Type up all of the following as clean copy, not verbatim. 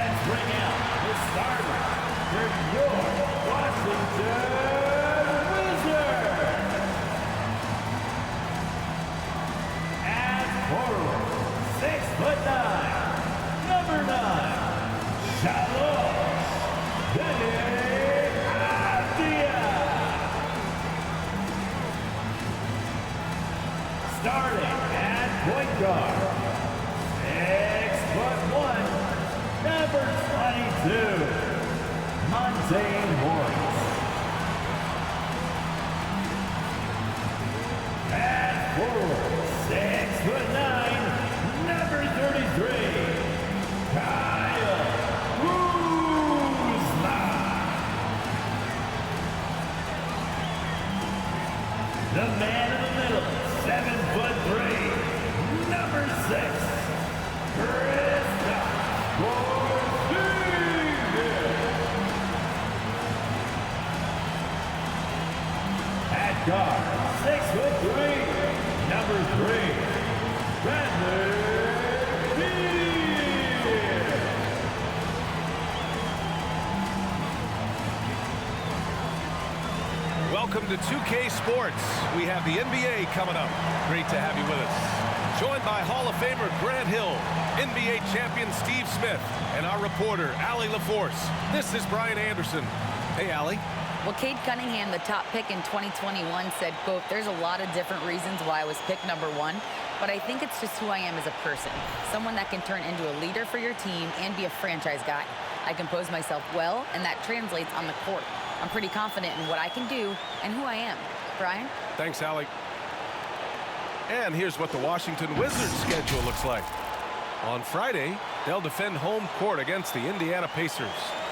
Let's bring out the starter for your Washington Wizards. At forward, 6'9", number 9, Shalom starting at point guard, 6'1", number 22, Montaigne Morris. At forward, 6'9", number 33, Kyle Kuzma. The man in the middle, 7'3", number 6, Kristaps Porzingis. At guard, 6'3", number 3, Bradley Beal. Welcome to 2K Sports. We have the NBA coming up. Great to have you with us. Joined by Hall of Famer Grant Hill, NBA champion Steve Smith, and our reporter, Allie LaForce. This is Brian Anderson. Hey, Allie. Well, Cade Cunningham, the top pick in 2021, said, quote, "There's a lot of different reasons why I was picked number 1, but I think it's just who I am as a person. Someone that can turn into a leader for your team and be a franchise guy. I compose myself well, and that translates on the court. I'm pretty confident in what I can do and who I am." Brian? Thanks, Allie. And here's what the Washington Wizards schedule looks like. On Friday, they'll defend home court against the Indiana Pacers.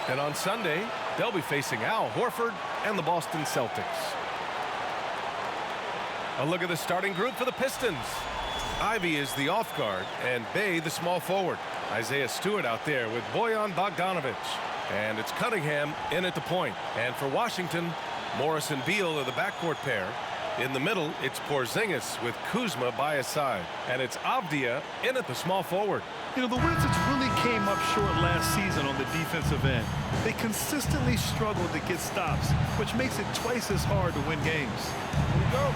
Then on Sunday, they'll be facing Al Horford and the Boston Celtics. A look at the starting group for the Pistons. Ivy is the off guard and Bay the small forward. Isaiah Stewart out there with Bojan Bogdanovic. And it's Cunningham in at the point. And for Washington, Morris and Beal are the backcourt pair. In the middle, it's Porzingis with Kuzma by his side. And it's Avdia in at the small forward. You know, the Wizards really came up short last season on the defensive end. They consistently struggled to get stops, which makes it twice as hard to win games. Here we go.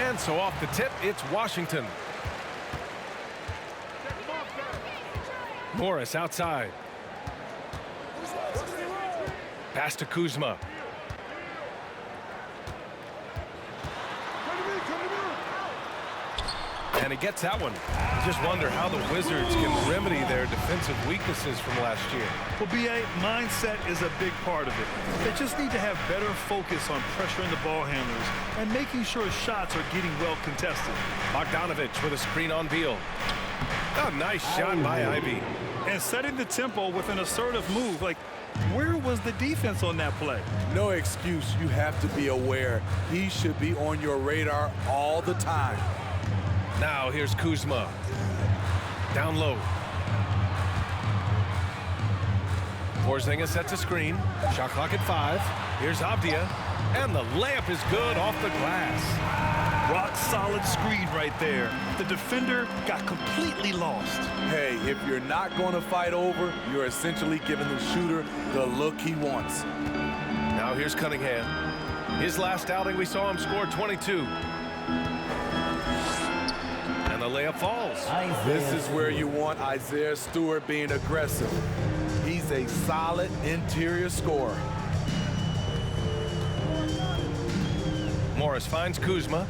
And so off the tip, it's Washington. Morris outside. Pass to Kuzma. And he gets that one. Just wonder how the Wizards can remedy their defensive weaknesses from last year. Well, B.A., mindset is a big part of it. They just need to have better focus on pressuring the ball handlers and making sure shots are getting well contested. Bogdanovic with a screen on Beal. A nice shot by Ivy. And setting the tempo with an assertive move. Like, where was the defense on that play? No excuse. You have to be aware. He should be on your radar all the time. Now here's Kuzma. Down low. Porzingis sets a screen. Shot clock at 5. Here's Avdia. And the layup is good off the glass. Rock solid screen right there. The defender got completely lost. Hey, if you're not going to fight over, you're essentially giving the shooter the look he wants. Now here's Cunningham. His last outing, we saw him score 22. And the layup falls. This is where you want Isaiah Stewart being aggressive. He's a solid interior scorer. Morris finds Kuzma.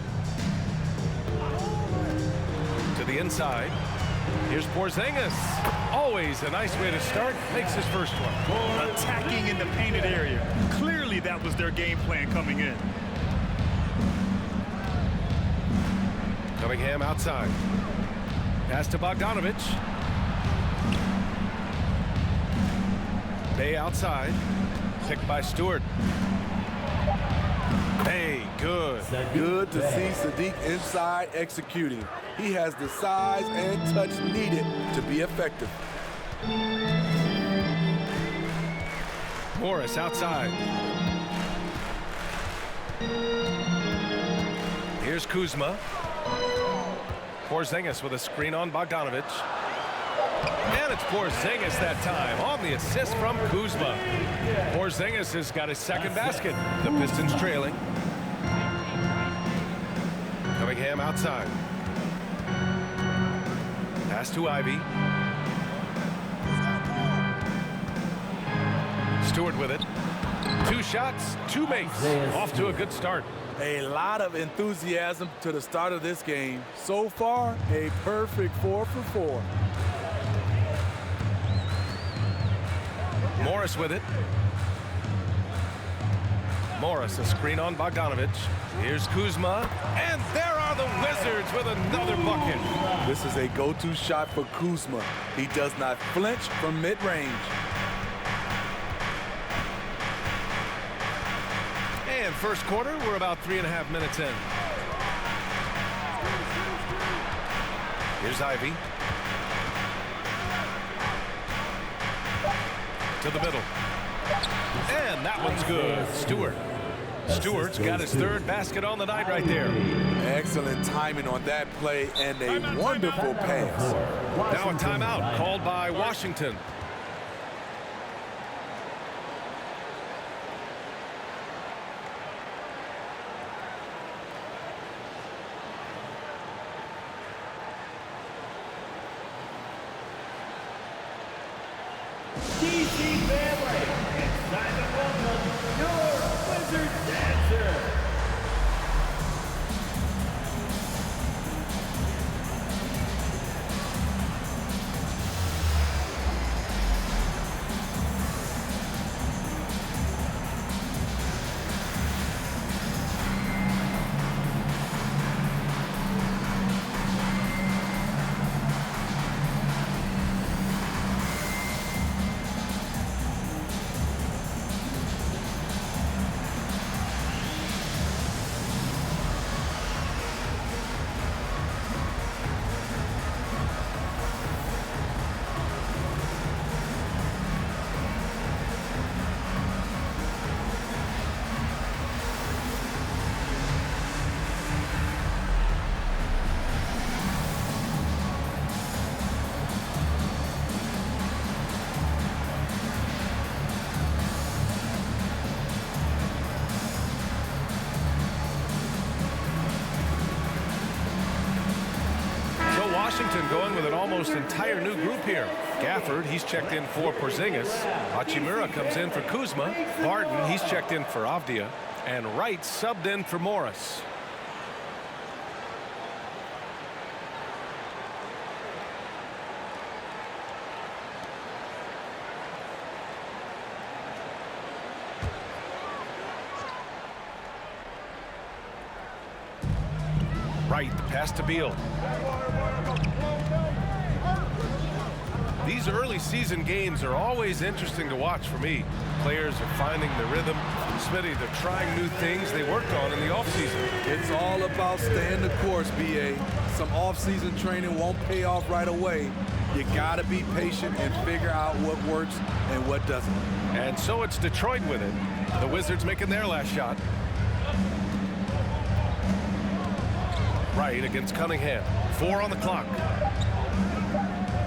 To the inside. Here's Porzingis. Always a nice way to start. Makes his first one. Attacking in the painted area. Clearly that was their game plan coming in. Cunningham outside. Pass to Bogdanovic. Bay outside. Picked by Stewart. Bay, good. Good to see Sadiq inside executing. He has the size and touch needed to be effective. Morris outside. Here's Kuzma. Porzingis with a screen on Bogdanovic. And it's Porzingis that time on the assist from Kuzma. Porzingis has got his second basket. The Pistons trailing. Cunningham outside. Pass to Ivy. Stewart with it. 2 shots, 2 makes. Off to a good start. A lot of enthusiasm to the start of this game. So far, a perfect 4 for 4. Morris with it. Morris, a screen on Bogdanovic. Here's Kuzma, and there are the Wizards with another bucket. This is a go-to shot for Kuzma. He does not flinch from mid-range. And first quarter, we're about 3.5 minutes in. Here's Ivy. To the middle. And that one's good. Stewart's got his 3rd basket on the night right there. Excellent timing on that play and a wonderful pass. Now a timeout called by Washington. DC family, it's time to welcome your Wizard Dancer. Washington going with an almost entire new group here. Gafford, he's checked in for Porzingis. Hachimura comes in for Kuzma. Barton, he's checked in for Avdia. And Wright subbed in for Morris. Wright, the pass to Beal. These early season games are always interesting to watch for me. Players are finding the rhythm. Smitty, they're trying new things they worked on in the offseason. It's all about staying the course, BA. Some off-season training won't pay off right away. You gotta be patient and figure out what works and what doesn't. And so it's Detroit with it. The Wizards making their last shot. Wright against Cunningham. 4 on the clock.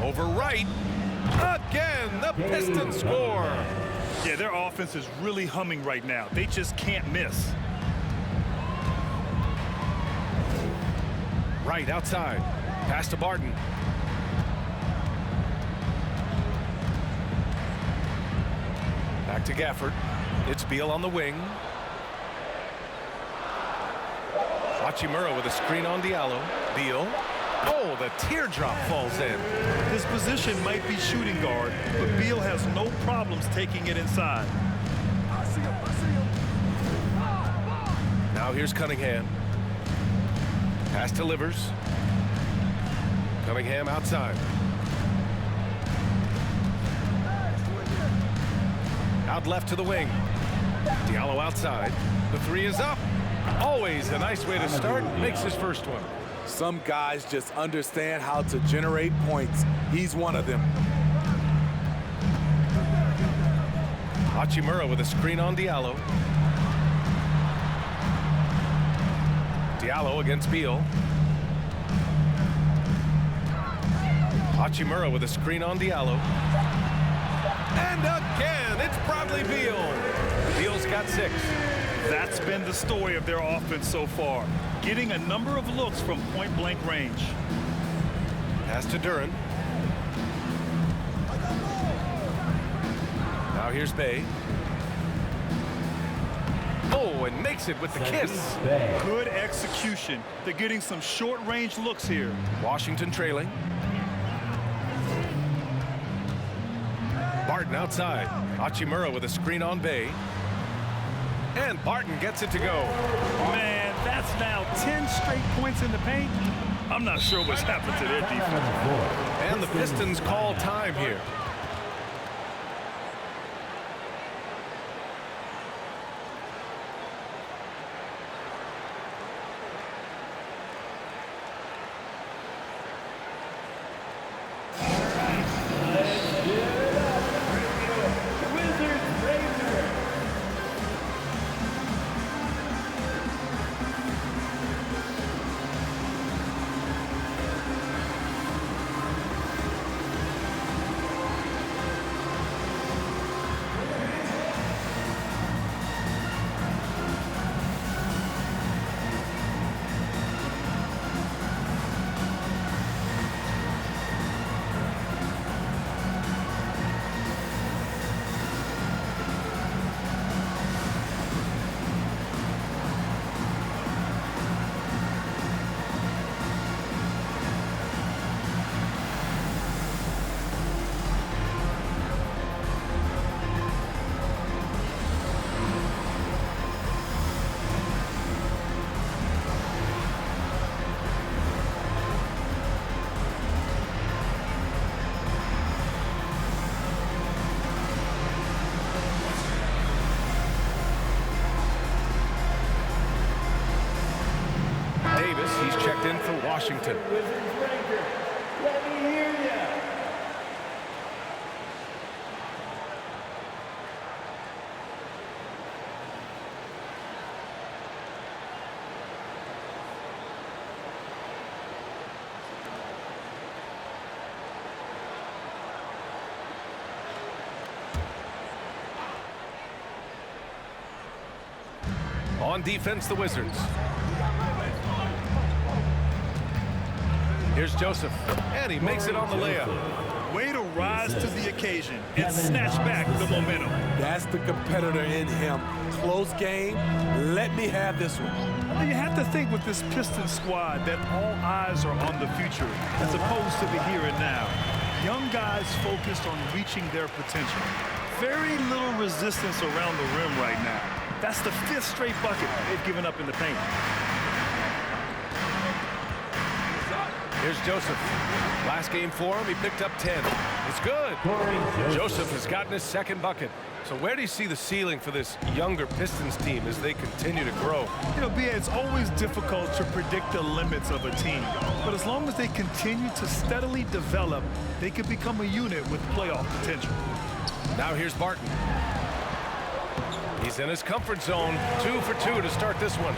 Over Wright. Again, the Pistons score. Yeah, their offense is really humming right now. They just can't miss. Wright outside. Pass to Barton. Back to Gafford. It's Beal on the wing. Hachimura with a screen on Diallo. Beal. Oh, the teardrop falls in. His position might be shooting guard, but Beal has no problems taking it inside. Now here's Cunningham. Pass to Livers. Cunningham outside. Out left to the wing. Diallo outside. The 3 is up. Always a nice way to start. Makes his first one. Some guys just understand how to generate points. He's one of them. Hachimura with a screen on Diallo. Diallo against Beal. Hachimura with a screen on Diallo. And again, it's Bradley Beal. Beal's got 6. That's been the story of their offense so far, getting a number of looks from point-blank range. Pass to Duran. Now here's Bay. Oh, and makes it with the kiss. Good execution. They're getting some short-range looks here. Washington trailing. Barton outside. Hachimura with a screen on Bay. And Barton gets it to go. Man, that's now 10 straight points in the paint. I'm not sure what's happened to their defense. And the Pistons call time here. He's checked in for Washington. Let me hear ya. On defense, the Wizards. Here's Joseph, and he makes it on the layup. Way to rise to the occasion and snatch back the momentum. That's the competitor in him. Close game. Let me have this one. You have to think with this Pistons squad that all eyes are on the future as opposed to the here and now. Young guys focused on reaching their potential. Very little resistance around the rim right now. That's the 5th straight bucket they've given up in the paint. Here's Joseph. Last game for him, he picked up 10. It's good. Joseph has gotten his 2nd bucket. So where do you see the ceiling for this younger Pistons team as they continue to grow? You know, B.A., it's always difficult to predict the limits of a team. But as long as they continue to steadily develop, they can become a unit with playoff potential. Now here's Barton. He's in his comfort zone. 2 for 2 to start this one.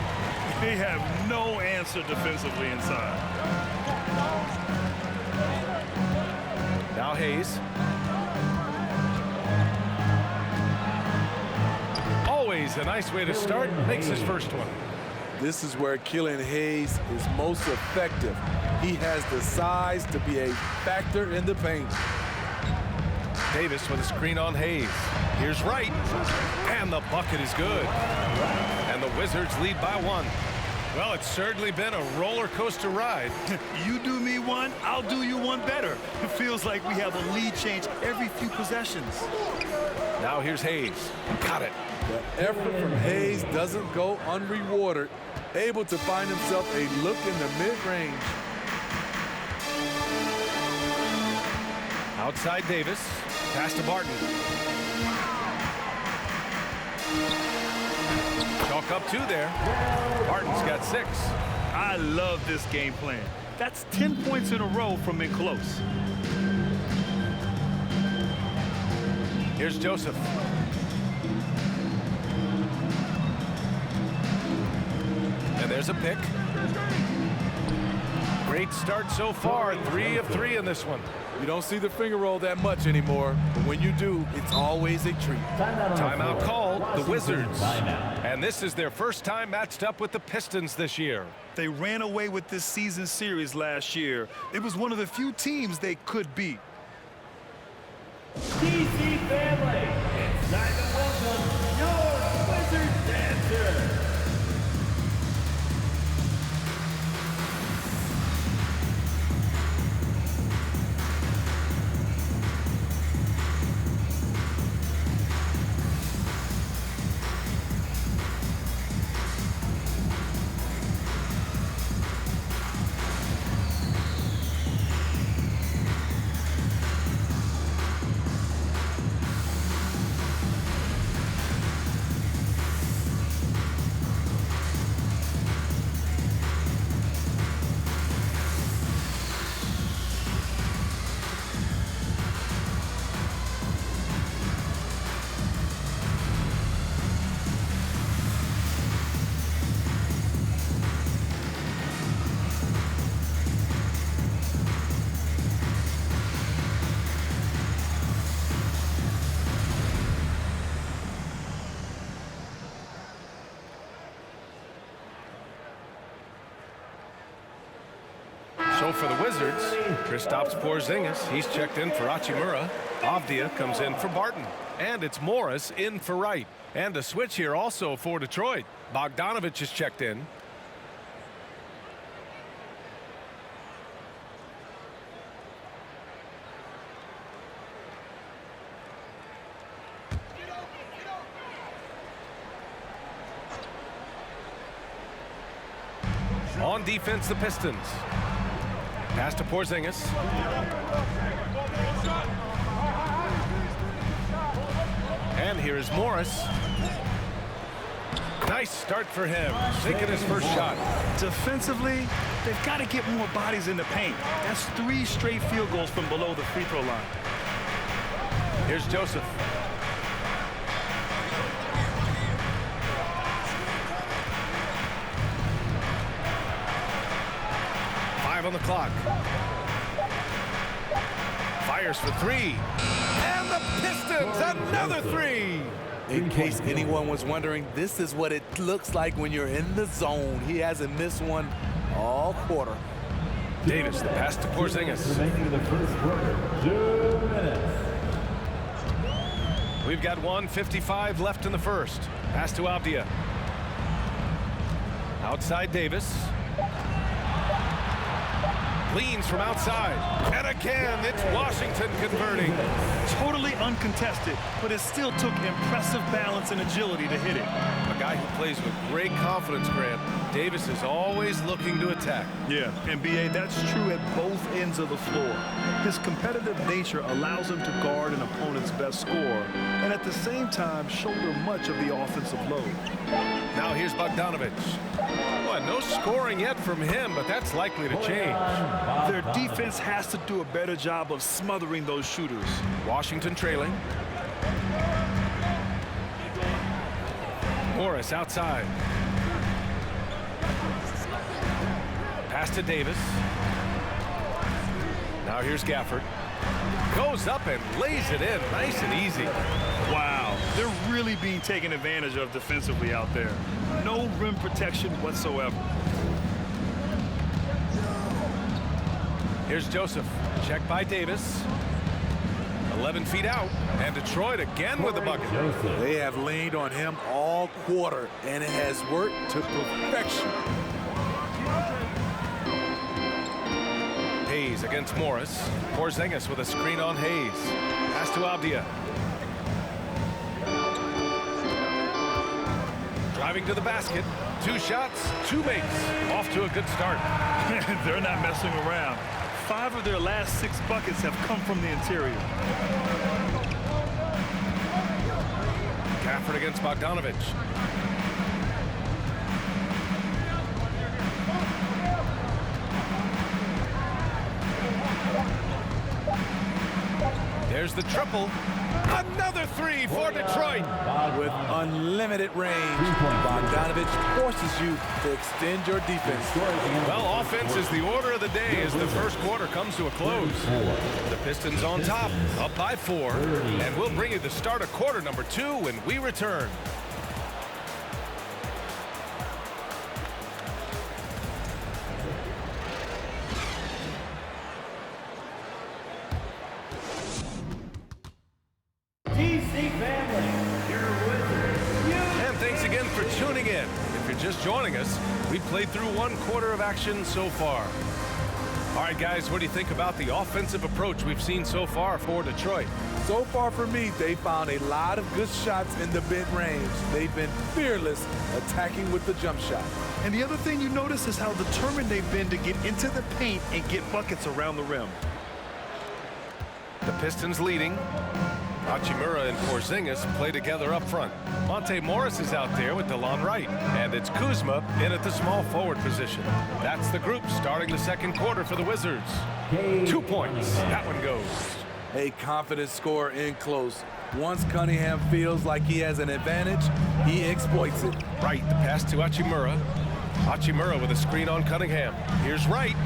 They have no answer defensively inside. Now Hayes. Always a nice way to start. Makes his first one. This is where Killian Hayes is most effective. He has the size to be a factor in the paint. Davis with a screen on Hayes. Here's Wright. And the bucket is good. And the Wizards lead by 1. Well, it's certainly been a roller coaster ride. You do me one, I'll do you one better. It feels like we have a lead change every few possessions. Now here's Hayes. Got it. The effort from Hayes doesn't go unrewarded. Able to find himself a look in the mid-range. Outside Davis. Pass to Barton. Chalk up 2 there. Barton's got 6. I love this game plan. That's 10 points in a row from in close. Here's Joseph. And there's a pick. Great start so far, 3 of 3 in this one. You don't see the finger roll that much anymore, but when you do, it's always a treat. Timeout called, the Washington Wizards. timeout. And this is their first time matched up with the Pistons this year. They ran away with this season series last year. It was one of the few teams they could beat. DC family, it's time to welcome your Wizard Dancer. So for the Wizards, Kristaps Porzingis, he's checked in for Hachimura. Avdia comes in for Barton. And it's Morris in for Wright. And a switch here also for Detroit. Bogdanovich is checked in. On defense, the Pistons. Pass to Porzingis. And here is Morris. Nice start for him, taking his first shot. Defensively, they've got to get more bodies in the paint. That's 3 straight field goals from below the free throw line. Here's Joseph. On the clock. Fires for 3. And the Pistons, another 3. In case anyone was wondering, this is what it looks like when you're in the zone. He hasn't missed one all quarter. Davis, the pass to Porzingis. Remaining in the first quarter, 2 minutes. We've got 1:55 left in the first. Pass to Avdia. Outside Davis. Leans from outside. And again, it's Washington converting. Totally uncontested, but it still took impressive balance and agility to hit it. A guy who plays with great confidence, Grant. Davis is always looking to attack. Yeah, and B.A., that's true at both ends of the floor. His competitive nature allows him to guard an opponent's best scorer and at the same time shoulder much of the offensive load. Now here's Bogdanovich. Well, no scoring yet from him, but that's likely to change. Their defense has to do a better job of smothering those shooters. Washington trailing. Morris outside. Pass to Davis. Now here's Gafford. Goes up and lays it in nice and easy. Wow, they're really being taken advantage of defensively out there. No rim protection whatsoever. Here's Joseph. Checked by Davis. 11 feet out. And Detroit again with the bucket. They have leaned on him all quarter, and it has worked to perfection. Hayes against Morris. Porzingis with a screen on Hayes. Pass to Avdia. Driving to the basket. 2 shots, 2 makes. Off to a good start. They're not messing around. 5 of their last 6 buckets have come from the interior. Gafford against Bogdanovich. There's the triple. Another three for Detroit. With unlimited range, Bogdanovich forces you to extend your defense. Well, offense is the order of the day as the first quarter comes to a close. The Pistons on top, up by 4, and we'll bring you the start of quarter number 2 when we return. And thanks again for tuning in. If you're just joining us, we've played through 1 quarter of action so far. All right, guys, what do you think about the offensive approach we've seen so far for Detroit? So far for me, they found a lot of good shots in the mid-range. They've been fearless attacking with the jump shot. And the other thing you notice is how determined they've been to get into the paint and get buckets around the rim. The Pistons leading. Hachimura and Porzingis play together up front. Monte Morris is out there with DeLon Wright. And it's Kuzma in at the small forward position. That's the group starting the second quarter for the Wizards. 2 points. That one goes. A confident scorer in close. Once Cunningham feels like he has an advantage, he exploits it. Wright, the pass to Hachimura. Hachimura with a screen on Cunningham. Here's Wright.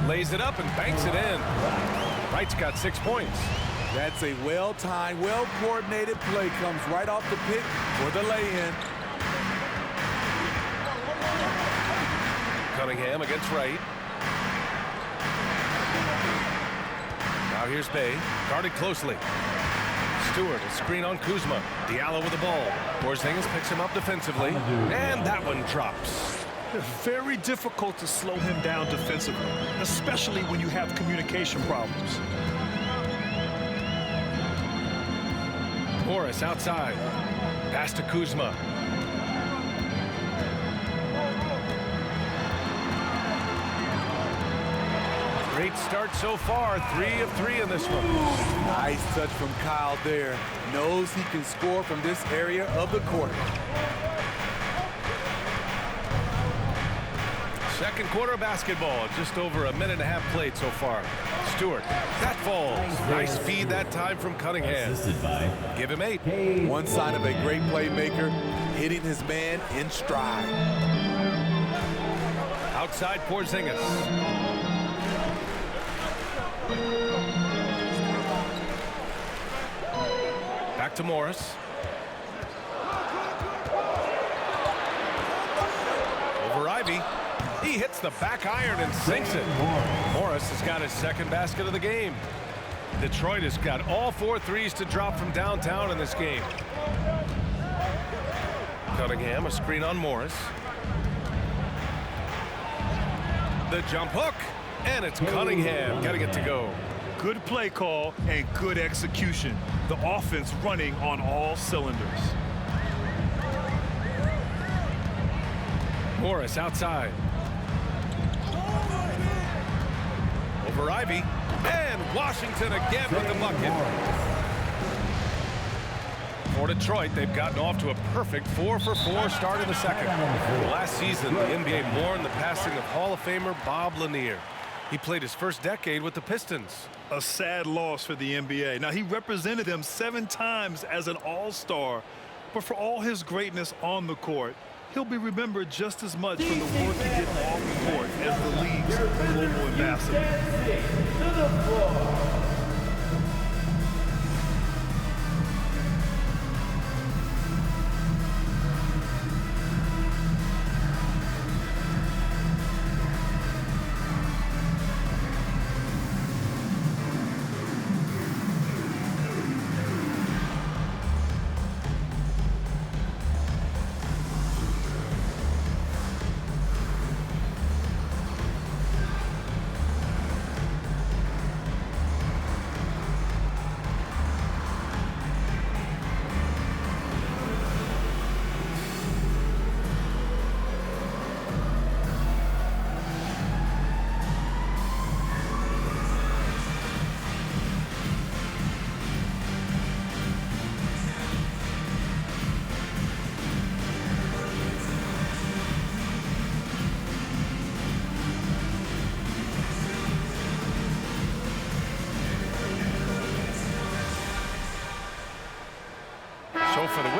Lays it up and banks it in. Wright's got 6 points. That's a well-timed, well-coordinated play. Comes right off the pick for the lay-in. Cunningham against Wright. Now here's Bay, guarded closely. Stewart, a screen on Kuzma. Diallo with the ball. Porzingis picks him up defensively, and that one drops. Very difficult to slow him down defensively, especially when you have communication problems. Morris outside. Pass to Kuzma. Great start so far. 3 of 3 in this one. Nice touch from Kyle there. Knows he can score from this area of the court. Second quarter basketball. Just over a minute and a half played so far. Stewart. That falls. Nice feed that time from Cunningham. Give him 8. One sign of a great playmaker, hitting his man in stride. Outside Porzingis. Back to Morris. Over Ivy. He hits the back iron and sinks it. Morris has got his second basket of the game. Detroit has got all 4 threes to drop from downtown in this game. Cunningham, a screen on Morris. The jump hook, and it's Cunningham getting it to go. Good play call and good execution. The offense running on all cylinders. Morris outside. Over Ivy, and Washington again with the bucket. For Detroit, they've gotten off to a perfect 4-for-4 start in the second. Last season, the NBA mourned the passing of Hall of Famer Bob Lanier. He played his first decade with the Pistons. A sad loss for the NBA. Now, he represented them 7 times as an all-star, but for all his greatness on the court, he'll be remembered just as much for the work he did off the court as the league's global ambassador. To the floor.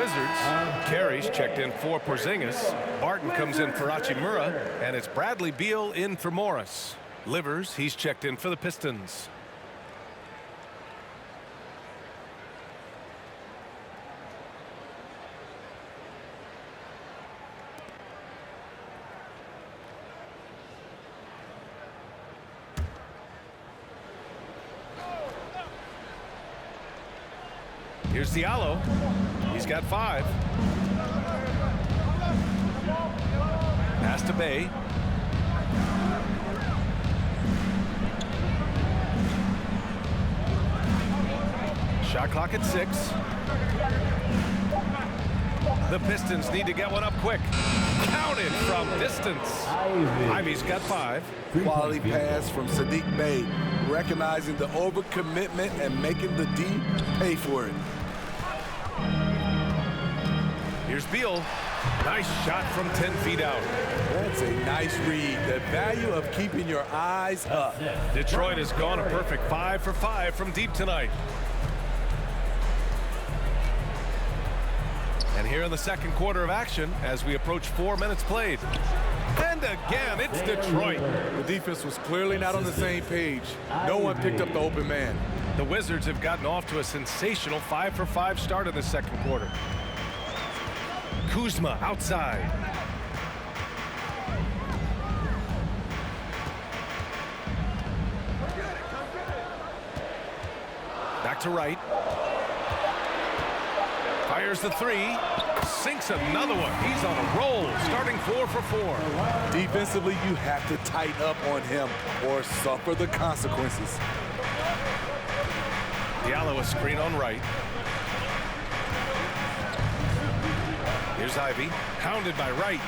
Wizards. Carey's checked in for Porzingis. Barton comes in for Hachimura. And it's Bradley Beal in for Morris. Livers, he's checked in for the Pistons. Here's Diallo. He's got 5. Pass to Bay. Shot clock at 6. The Pistons need to get one up quick. Counted from distance. Ivy's got 5. Quality pass from Saddiq Bey, recognizing the overcommitment and making the D pay for it. Here's Beal. Nice shot from 10 feet out. That's a nice read. The value of keeping your eyes up. Detroit has gone a perfect 5 for 5 from deep tonight. And here in the second quarter of action as we approach 4 minutes played. And again, it's Detroit. The defense was clearly not on the same page. No one picked up the open man. The Wizards have gotten off to a sensational 5 for 5 start in the second quarter. Kuzma outside. Back to Wright. Fires the 3. Sinks another one. He's on a roll, starting 4 for 4. Defensively, you have to tighten up on him or suffer the consequences. Diallo a screen on Wright. Here's Ivy, hounded by Wright.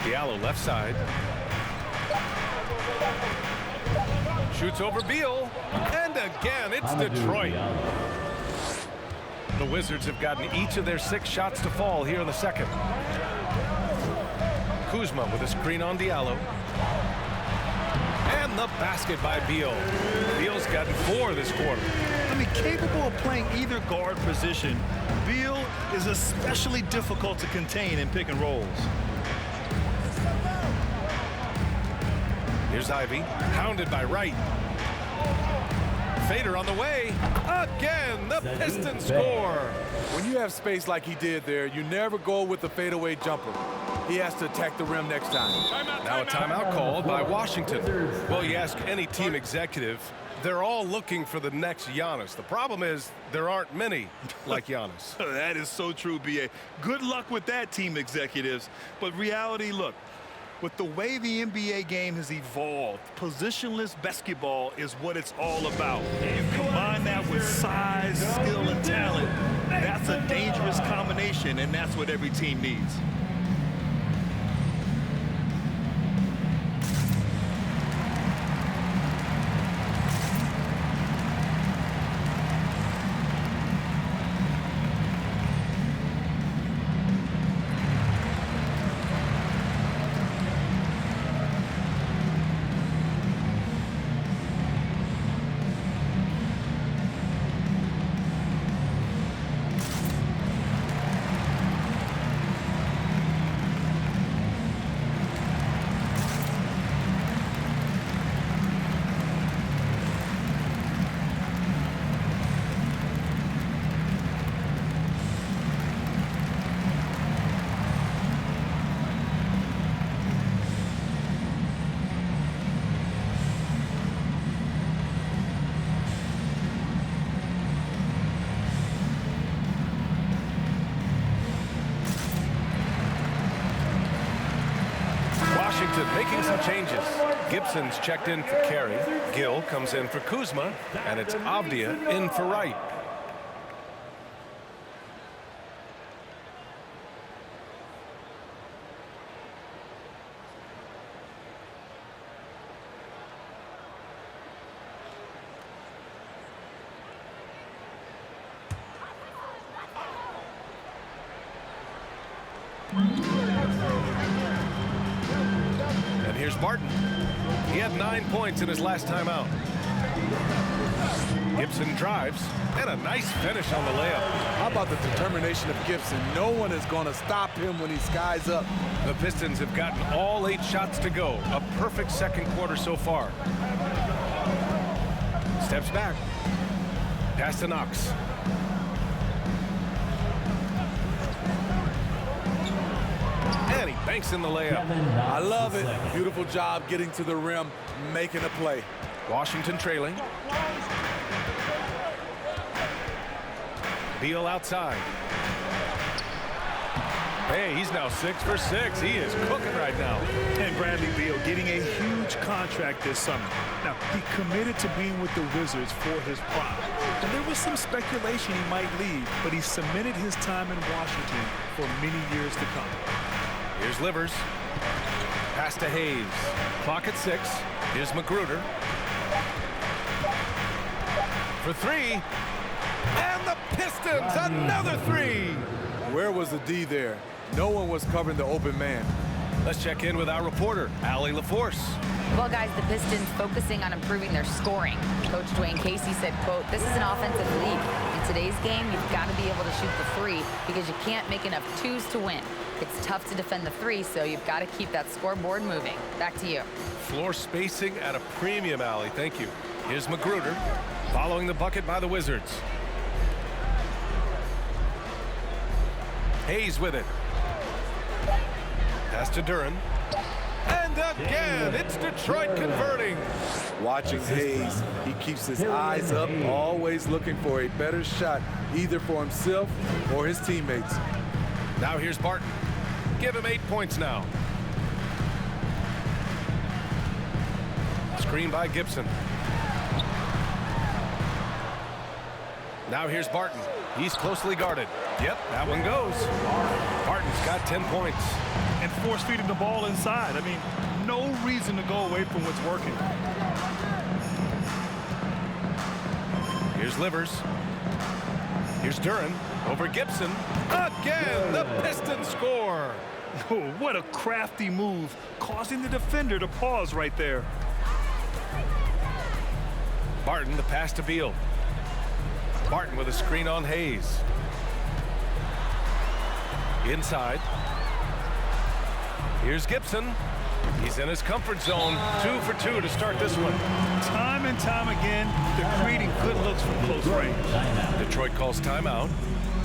Diallo left side. Shoots over Beal. And again, it's Detroit. The Wizards have gotten each of their 6 shots to fall here in the second. Kuzma with a screen on Diallo. And the basket by Beal. Beal's gotten 4 this quarter. I mean, capable of playing either guard position, Beal is especially difficult to contain in pick and rolls. Here's Ivy, hounded by Wright. Fader on the way. Again, the Pistons score. When you have space like he did there, you never go with the fadeaway jumper. He has to attack the rim next time. Now a timeout called by Washington. Well, you ask any team executive, they're all looking for the next Giannis. The problem is there aren't many like Giannis. That is so true, B.A. Good luck with that, team executives. But reality, look, with the way the NBA game has evolved, positionless basketball is what it's all about. You combine that with size, skill, and talent, that's a dangerous combination, and that's what every team needs. Making some changes. Gibson's checked in for Carey. Gill comes in for Kuzma. And it's Avdia in for Wright. Here's Barton. He had 9 points in his last time out. Gibson drives, and a nice finish on the layup. How about the determination of Gibson? No one is going to stop him when he skies up. The Pistons have gotten all 8 shots to go. A perfect second quarter so far. Steps back. Pass to Knox. And he banks in the layup. I love it. Beautiful job getting to the rim, making a play. Washington trailing. Beal outside. Hey, he's now 6 for 6. He is cooking right now. And Bradley Beal getting a huge contract this summer. Now, he committed to being with the Wizards for his prime. And there was some speculation he might leave, but he cemented his time in Washington for many years to come. Here's Livers. Pass to Hayes. Clock at 6. Here's Magruder. For 3. And the Pistons, another 3. Where was the D there? No one was covering the open man. Let's check in with our reporter, Allie LaForce. Well, guys, the Pistons focusing on improving their scoring. Coach Dwayne Casey said, quote, "This is an offensive league. In today's game, you've got to be able to shoot the 3 because you can't make enough 2s to win. It's tough to defend the 3, so you've got to keep that scoreboard moving." Back to you. Floor spacing at a premium, Allie. Thank you. Here's Magruder, following the bucket by the Wizards. Hayes with it. Pass to Duren. And again, it's Detroit converting. Watching Hayes, he keeps his eyes up, always looking for a better shot, either for himself or his teammates. Now here's Barton. Give him 8 points now. Screen by Gibson. Now here's Barton. He's closely guarded. Yep, that one goes. Barton's got 10 points. And force feeding the ball inside. I mean, no reason to go away from what's working. Here's Livers. Here's Duren over Gibson. Again, the Pistons score. Oh, what a crafty move, causing the defender to pause right there. Barton, the pass to Beal. Barton with a screen on Hayes. Inside. Here's Gibson. He's in his comfort zone. 2 for 2 to start this one. Time and time again, they're creating good looks from close range. Detroit calls timeout.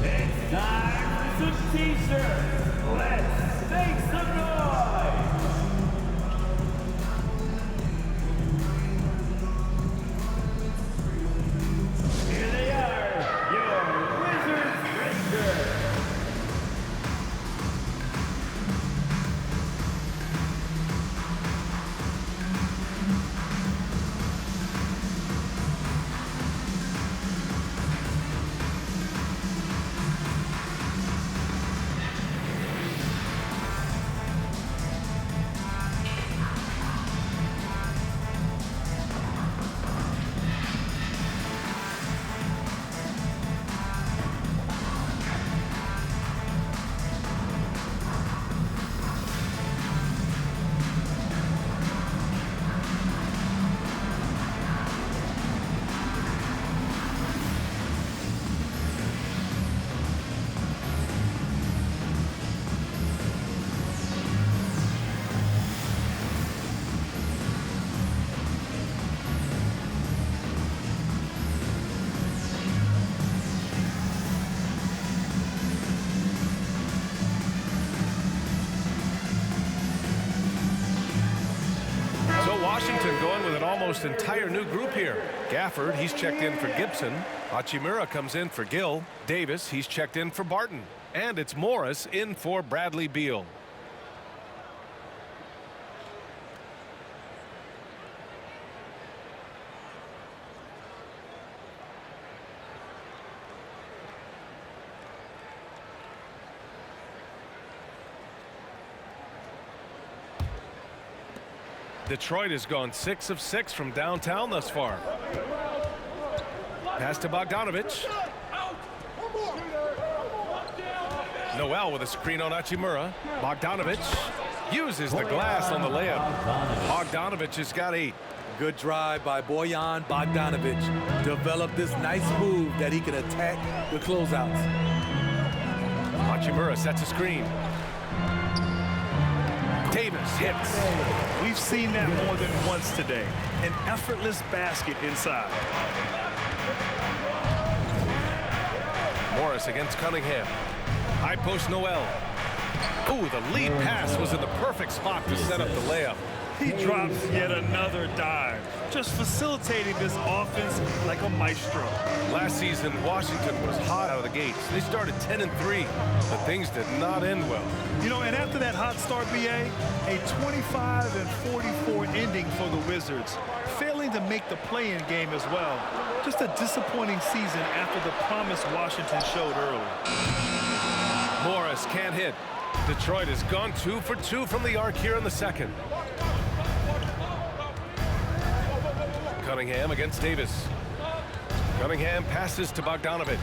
It's time for some t-shirts. Let's make some noise. Here they are, your Wizards Rangers. Washington going with an almost entire new group here. Gafford, he's checked in for Gibson. Hachimura comes in for Gill. Davis, he's checked in for Barton. And it's Morris in for Bradley Beal. Detroit has gone 6 of 6 from downtown thus far. Pass to Bogdanovich. Noel with a screen on Hachimura. Bogdanovich uses the glass on the layup. Bogdanovich has got 8. Good drive by Bojan Bogdanovic. Developed this nice move that he can attack the closeouts. Hachimura sets a screen. Davis hits. We've seen that more than once today. An effortless basket inside. Morris against Cunningham. High post Noel. Ooh, the lead pass was in the perfect spot to set up the layup. He drops yet another dive, just facilitating this offense like a maestro. Last season, Washington was hot out of the gates. They started 10-3, but things did not end well. You know, and after that hot start, BA, a 25-44 ending for the Wizards, failing to make the play-in game as well. Just a disappointing season after the promise Washington showed early. Morris can't hit. Detroit has gone 2 for 2 from the arc here in the second. Cunningham against Davis. Cunningham passes to Bogdanovic.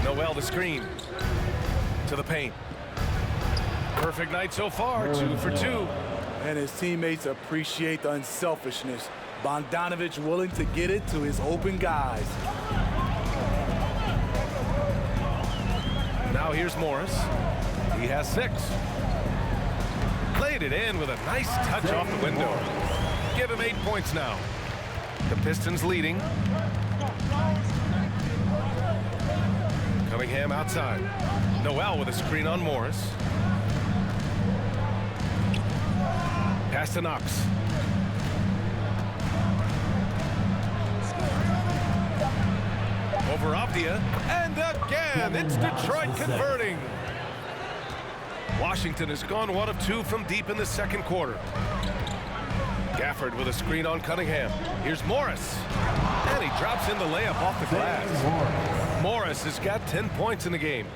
Noel the screen. To the paint. Perfect night so far, 2 for 2. And his teammates appreciate the unselfishness. Bogdanovic willing to get it to his open guys. Now here's Morris. He has 6. Played it in with a nice touch off the window. Give him 8 points now. The Pistons leading. Cunningham outside. Noel with a screen on Morris. Pass to Knox. Over Avdia. And again, it's Detroit converting. Washington has gone 1 of 2 from deep in the second quarter. Gafford with a screen on Cunningham. Here's Morris. And he drops in the layup off the glass. Morris has got 10 points in the game.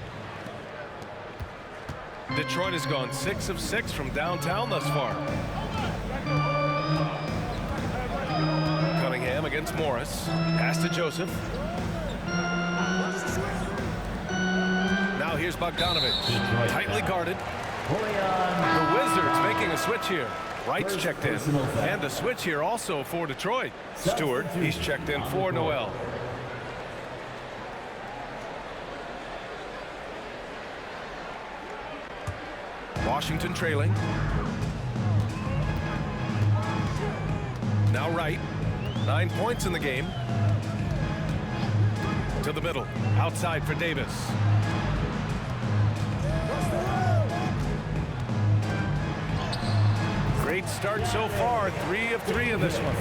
Detroit has gone 6 of 6 from downtown thus far. Cunningham against Morris. Pass to Joseph. Now here's Bogdanovic. Tightly guarded. The Wizards making a switch here. Wright's checked in. And a switch here also for Detroit. Stewart, he's checked in for Noel. Washington trailing. Now Wright. 9 points in the game. To the middle. Outside for Davis. Great start so far. 3 of 3 in this one.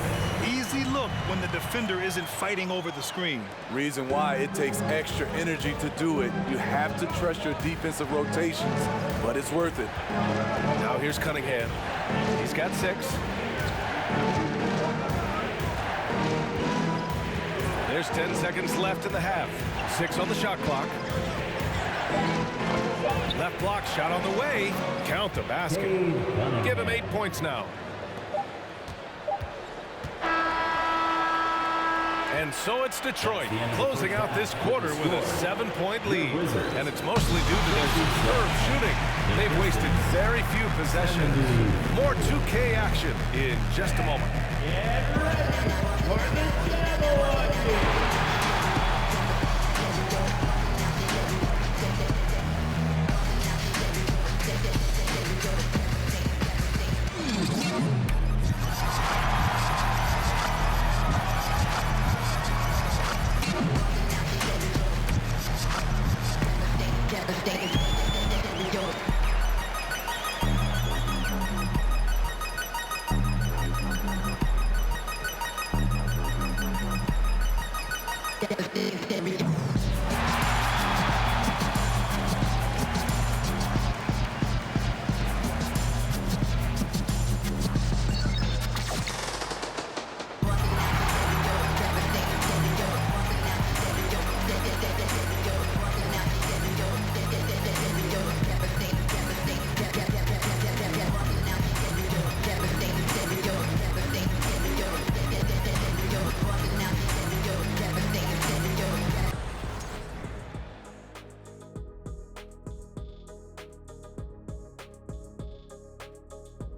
Easy look when the defender isn't fighting over the screen. Reason why it takes extra energy to do it. You have to trust your defensive rotations, but it's worth it. Now here's Cunningham. He's got 6. There's 10 seconds left in the half. 6 on the shot clock. Left block shot on the way. Count the basket. Give him 8 points now. And so it's Detroit closing out this quarter with a 7-point lead. And it's mostly due to their superb shooting. They've wasted very few possessions. More 2K action in just a moment. Get ready for the Jabberwocky.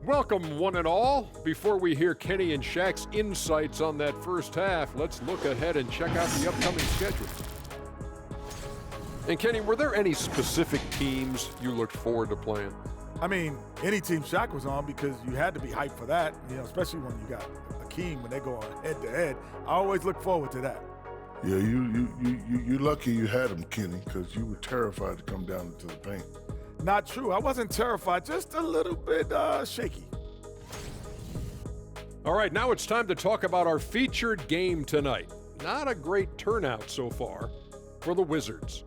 Welcome, one and all. Before we hear Kenny and Shaq's insights on that first half, let's look ahead and check out the upcoming schedule. And Kenny, were there any specific teams you looked forward to playing? I mean, any team Shaq was on, because you had to be hyped for that, you know, especially when you got Akeem, when they go on head-to-head. I always look forward to that. Yeah, you lucky you had him, Kenny, because you were terrified to come down into the paint. Not true. I wasn't terrified, just a little bit shaky. All right, now it's time to talk about our featured game tonight. Not a great turnout so far for the Wizards.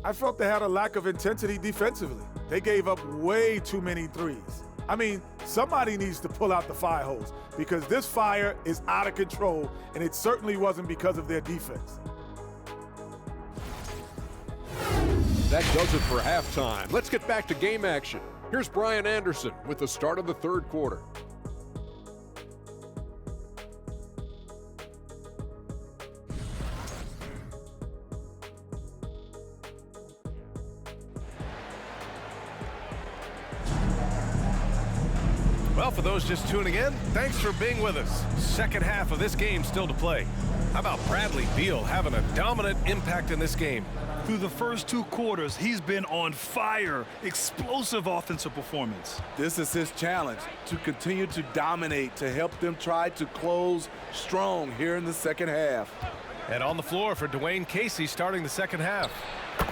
I felt they had a lack of intensity defensively. They gave up way too many threes. I mean, somebody needs to pull out the fire hose, because this fire is out of control, and it certainly wasn't because of their defense. That does it for halftime. Let's get back to game action. Here's Brian Anderson with the start of the third quarter. Well, for those just tuning in, thanks for being with us. Second half of this game still to play. How about Bradley Beal having a dominant impact in this game? Through the first 2 quarters, he's been on fire. Explosive offensive performance. This is his challenge, to continue to dominate, to help them try to close strong here in the second half. And on the floor for Dwayne Casey starting the second half.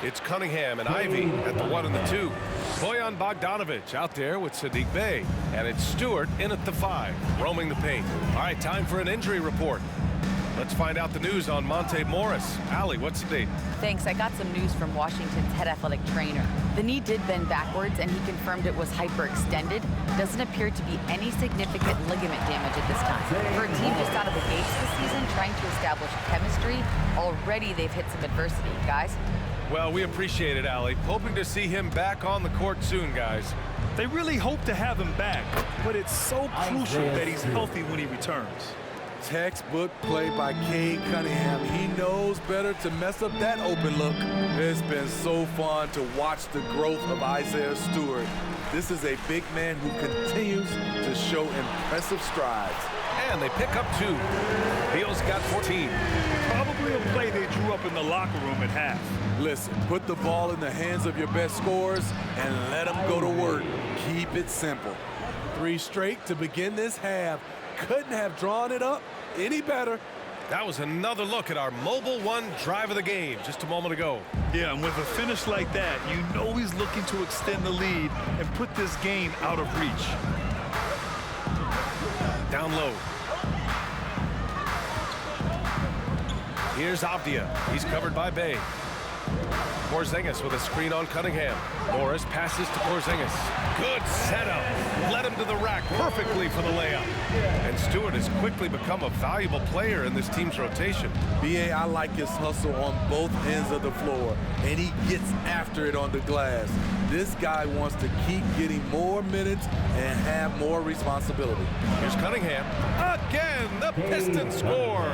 It's Cunningham and Ivy at the 1 and the 2. Bojan Bogdanovic out there with Saddiq Bey. And it's Stewart in at the 5, roaming the paint. All right, time for an injury report. Let's find out the news on Monte Morris. Allie, what's the date? Thanks. I got some news from Washington's head athletic trainer. The knee did bend backwards, and he confirmed it was hyperextended. Doesn't appear to be any significant ligament damage at this time. For a team just out of the gates this season, trying to establish chemistry, already they've hit some adversity. Guys? Well, we appreciate it, Allie. Hoping to see him back on the court soon, guys. They really hope to have him back, but it's so crucial that he's healthy when he returns. Textbook play by Cade Cunningham. He knows better to mess up that open look. It's been so fun to watch the growth of Isaiah Stewart. This is a big man who continues to show impressive strides. And they pick up 2. Beal's got 14. Probably a play they drew up in the locker room at half. Listen, put the ball in the hands of your best scorers and let them go to work. Keep it simple. 3 straight to begin this half. Couldn't have drawn it up any better. That was another look at our Mobile One drive of the game just a moment ago. Yeah, and with a finish like that, you know he's looking to extend the lead and put this game out of reach. Down low. Here's Avdia. He's covered by Bey. Porzingis with a screen on Cunningham. Morris passes to Porzingis. Good setup. Led him to the rack perfectly for the layup. And Stewart has quickly become a valuable player in this team's rotation. B.A., I like his hustle on both ends of the floor, and he gets after it on the glass. This guy wants to keep getting more minutes and have more responsibility. Here's Cunningham. Again, the Pistons score.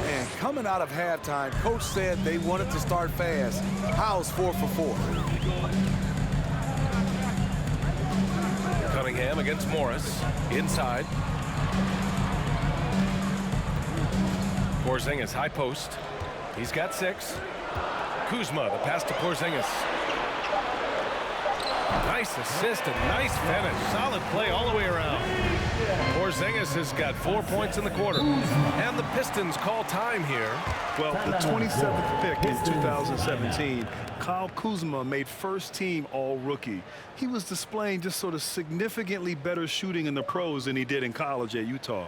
And coming out of halftime, Coach said they wanted to start fast. How's 4 for 4? Cunningham against Morris. Inside. Porzingis, high post. He's got 6. Kuzma, the pass to Porzingis. Nice assist and nice finish. Solid play all the way around. Porzingis has got 4 points in the quarter. And the Pistons call time here. Well, the 27th pick in 2017, Kyle Kuzma made first team all-rookie. He was displaying just sort of significantly better shooting in the pros than he did in college at Utah.